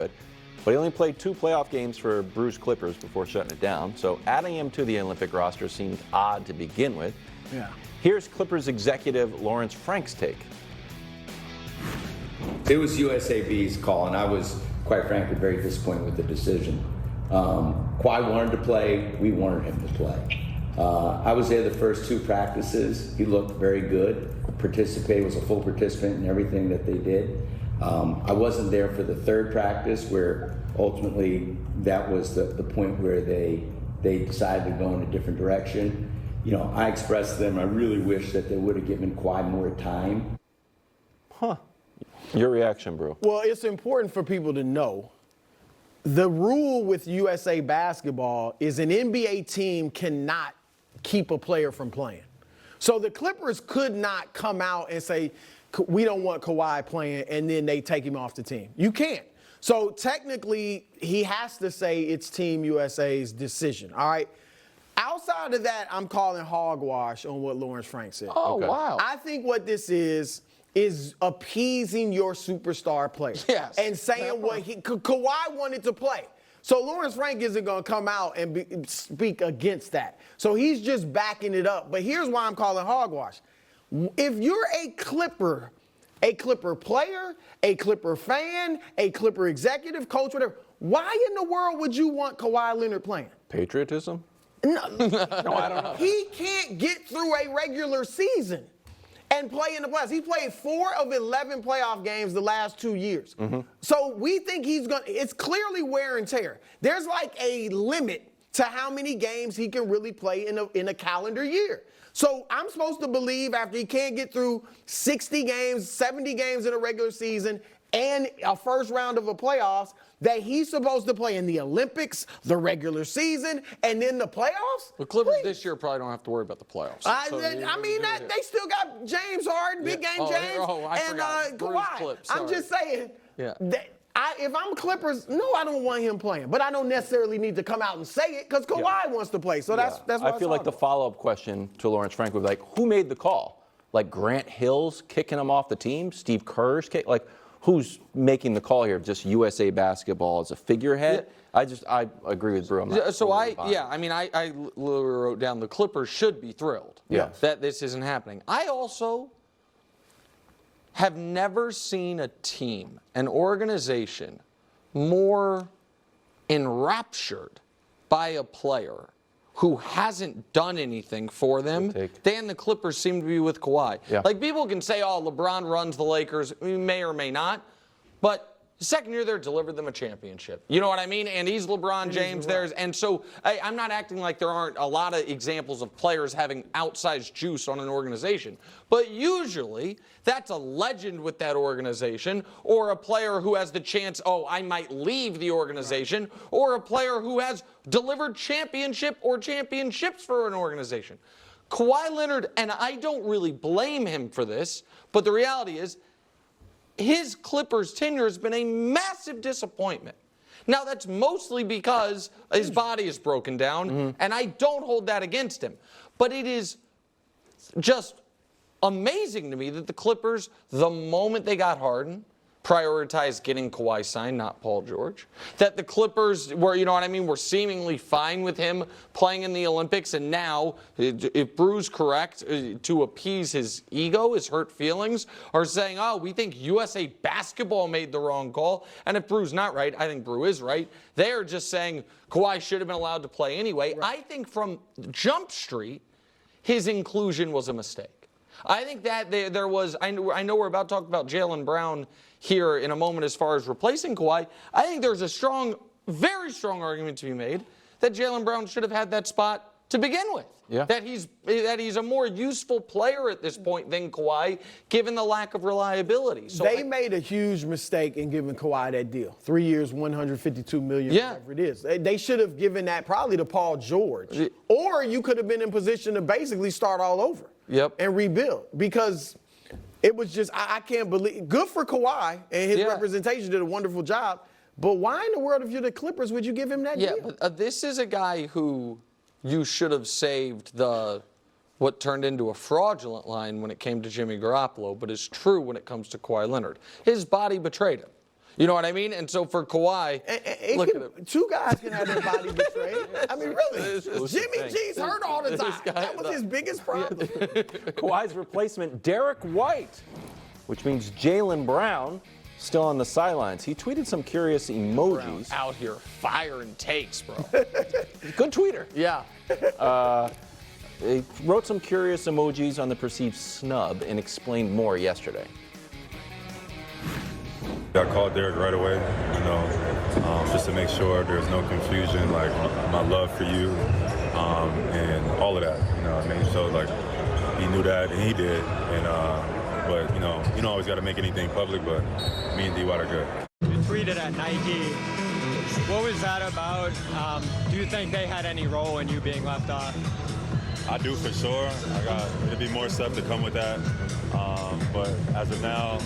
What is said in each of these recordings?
but he only played 2 playoff games for bruised Clippers before shutting it down. So adding him to the Olympic roster seemed odd to begin with. Yeah. Here's Clippers executive Lawrence Frank's take. It was USAB's call, and I was, quite frankly, very disappointed with the decision. Kawhi wanted to play. We wanted him to play. I was there the first 2 practices. He looked very good. Participated, was a full participant in everything that they did. I wasn't there for the 3rd practice, where ultimately that was the point where they decided to go in a different direction. You know, I expressed to them I really wish that they would have given Kawhi more time. Huh. Your reaction, Brew? Well, it's important for people to know the rule with USA Basketball is an NBA team cannot keep a player from playing. So the Clippers could not come out and say, we don't want Kawhi playing, and then they take him off the team. You can't. So technically, he has to say it's Team USA's decision, all right? Outside of that, I'm calling hogwash on what Lawrence Frank said. Oh, okay. Wow. I think what this is appeasing your superstar player. Yes. And saying what Kawhi wanted to play. So Lawrence Frank isn't going to come out and speak against that. So he's just backing it up. But here's why I'm calling hogwash. If you're a Clipper player, a Clipper fan, a Clipper executive, coach, whatever, why in the world would you want Kawhi Leonard playing? Patriotism? No, No, I don't know. He can't get through a regular season and play in the playoffs. He played 4 of 11 playoff games the last 2 years. Mm-hmm. So we think it's clearly wear and tear. There's like a limit to how many games he can really play in a calendar year. So I'm supposed to believe after he can't get through 60 games, 70 games in a regular season, and a first round of the playoffs, that he's supposed to play in the Olympics, the regular season, and then the playoffs? The Clippers Please. this year probably don't have to worry about the playoffs. They still got James Harden, Big Game James, and Kawhi. I'm just saying, if I'm Clippers, no, I don't want him playing. But I don't necessarily need to come out and say it because Kawhi wants to play. So that's what I feel like the follow-up question to Lawrence Frank would be like, who made the call? Like Grant Hill's kicking him off the team? Steve Kerr's like, who's making the call here? Just USA Basketball as a figurehead? Yeah. I agree with Brew. I literally wrote down the Clippers should be thrilled that this isn't happening. I also have never seen a team, an organization, more enraptured by a player who hasn't done anything for them than the Clippers seem to be with Kawhi. Yeah. Like, people can say, oh, LeBron runs the Lakers. He may or may not. But the second year there, delivered them a championship. You know what I mean? And he's LeBron James. And so I'm not acting like there aren't a lot of examples of players having outsized juice on an organization. But usually, that's a legend with that organization, or a player who has the chance, I might leave the organization, or a player who has delivered championship or championships for an organization. Kawhi Leonard, and I don't really blame him for this, but the reality is, his Clippers tenure has been a massive disappointment. Now, that's mostly because his body is broken down, and I don't hold that against him. But it is just amazing to me that the Clippers, the moment they got Harden, prioritized getting Kawhi signed, not Paul George. That the Clippers were seemingly fine with him playing in the Olympics, and now, if Brew's correct, to appease his ego, his hurt feelings, are saying, we think USA Basketball made the wrong call. And if Brew's not right, I think Brew is right. They're just saying Kawhi should have been allowed to play anyway. Right. I think from Jump Street, his inclusion was a mistake. I think that there was, I know we're about to talk about Jaylen Brown here in a moment as far as replacing Kawhi. I think there's a very strong argument to be made that Jaylen Brown should have had that spot to begin with. Yeah. That he's a more useful player at this point than Kawhi, given the lack of reliability. So they made a huge mistake in giving Kawhi that deal. 3 years, $152 million, whatever it is. They should have given that probably to Paul George. Or you could have been in position to basically start all over and rebuild. Because it was just, I can't believe, good for Kawhi, and his representation did a wonderful job. But why in the world, if you're the Clippers, would you give him that deal? Yeah, but this is a guy who you should have saved what turned into a fraudulent line when it came to Jimmy Garoppolo, but is true when it comes to Kawhi Leonard. His body betrayed him. You know what I mean? And so for Kawhi, look at him. Two guys can have their body betrayed. I mean, really. Jimmy G's hurt all the time. That was his biggest problem. Kawhi's replacement, Derek White, which means Jaylen Brown, still on the sidelines. He tweeted some curious emojis. Out here firing takes, bro. Good tweeter. Yeah. He wrote some curious emojis on the perceived snub and explained more yesterday. I called Derek right away, just to make sure there's no confusion, like my love for you, and all of that. You know what I mean? So like he knew that and he did, but you don't always got to make anything public. But me and D-Watt are good. You tweeted at Nike. What was that about? Do you think they had any role in you being left off? I do for sure. There'll be more stuff to come with that, but as of now,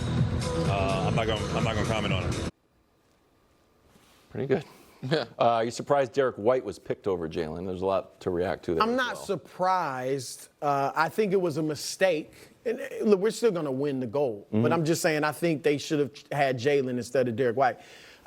I'm not gonna comment on it. Pretty good. Yeah. You surprised Derek White was picked over Jaylen? There's a lot to react to there. I'm not surprised. I think it was a mistake. And look, we're still going to win the gold. But I'm just saying I think they should have had Jaylen instead of Derek White.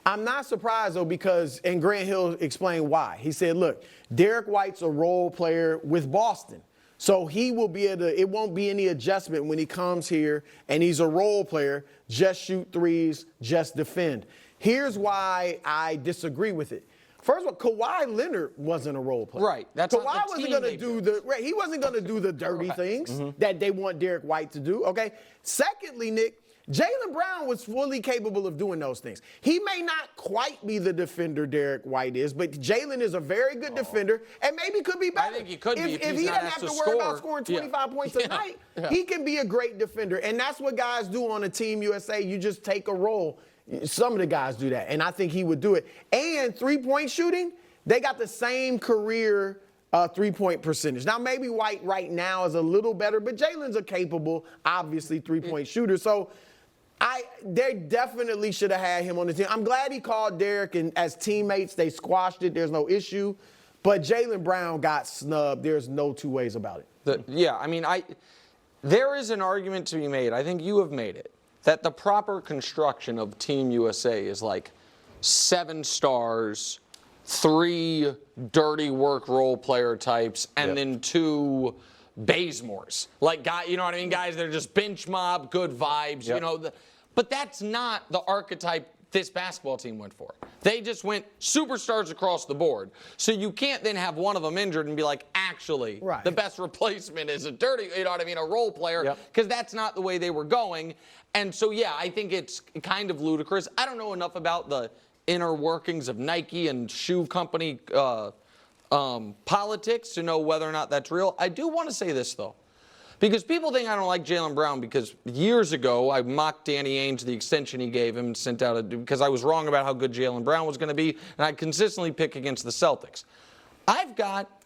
I'm not surprised, though, because, and Grant Hill explained why. He said, look, Derek White's a role player with Boston. So he will be able to, it won't be any adjustment when he comes here and he's a role player, just shoot threes, just defend. Here's why I disagree with it. First of all, Kawhi Leonard wasn't a role player. Right. That's Kawhi wasn't going to do he wasn't going to do the dirty things that they want Derek White to do, okay? Secondly, Nick, Jaylen Brown was fully capable of doing those things. He may not quite be the defender Derek White is, but Jaylen is a very good defender and maybe could be better. I think he could be if he he's doesn't not have asked to to worry about score. scoring 25 points a night. He can be a great defender, and that's what guys do on a Team USA. You just take a role. Some of the guys do that, and I think he would do it. And three-point shooting, they got the same career three-point percentage. Now, maybe White right now is a little better, but Jaylen's a capable, obviously, three-point shooter. So they definitely should have had him on the team. I'm glad he called Derek, and as teammates, they squashed it. There's no issue. But Jaylen Brown got snubbed. There's no two ways about it. There is an argument to be made. I think you have made it. That the proper construction of Team USA is like 7 stars, 3 dirty work role player types, and then 2 Bazemores. Like, you know what I mean? Guys that are just bench mob, good vibes, but that's not the archetype this basketball team went for. They just went superstars across the board. So you can't then have one of them injured and be like, actually, the best replacement is a dirty, a role player, because that's not the way they were going. And so, I think it's kind of ludicrous. I don't know enough about the inner workings of Nike and shoe company politics to know whether or not that's real. I do want to say this, though. Because people think I don't like Jaylen Brown because years ago I mocked Danny Ainge the extension he gave him and sent out because I was wrong about how good Jaylen Brown was going to be, and I consistently pick against the Celtics. I've got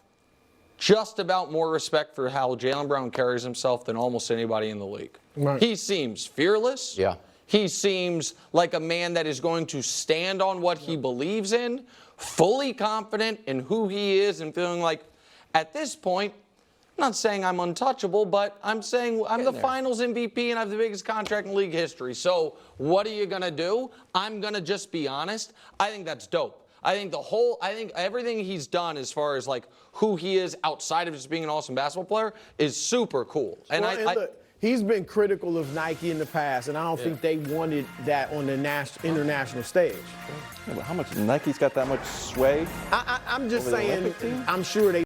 just about more respect for how Jaylen Brown carries himself than almost anybody in the league. Right. He seems fearless. Yeah. He seems like a man that is going to stand on what he believes in, fully confident in who he is and feeling like at this point, I'm not saying I'm untouchable, but I'm saying I'm the finals MVP and I have the biggest contract in league history. So what are you going to do? I'm going to just be honest. I think that's dope. I think everything he's done as far as like who he is outside of just being an awesome basketball player is super cool. And look, he's been critical of Nike in the past, and I don't think they wanted that on the international stage. Yeah, but how much Nike's got that much sway? I'm just saying, I'm sure they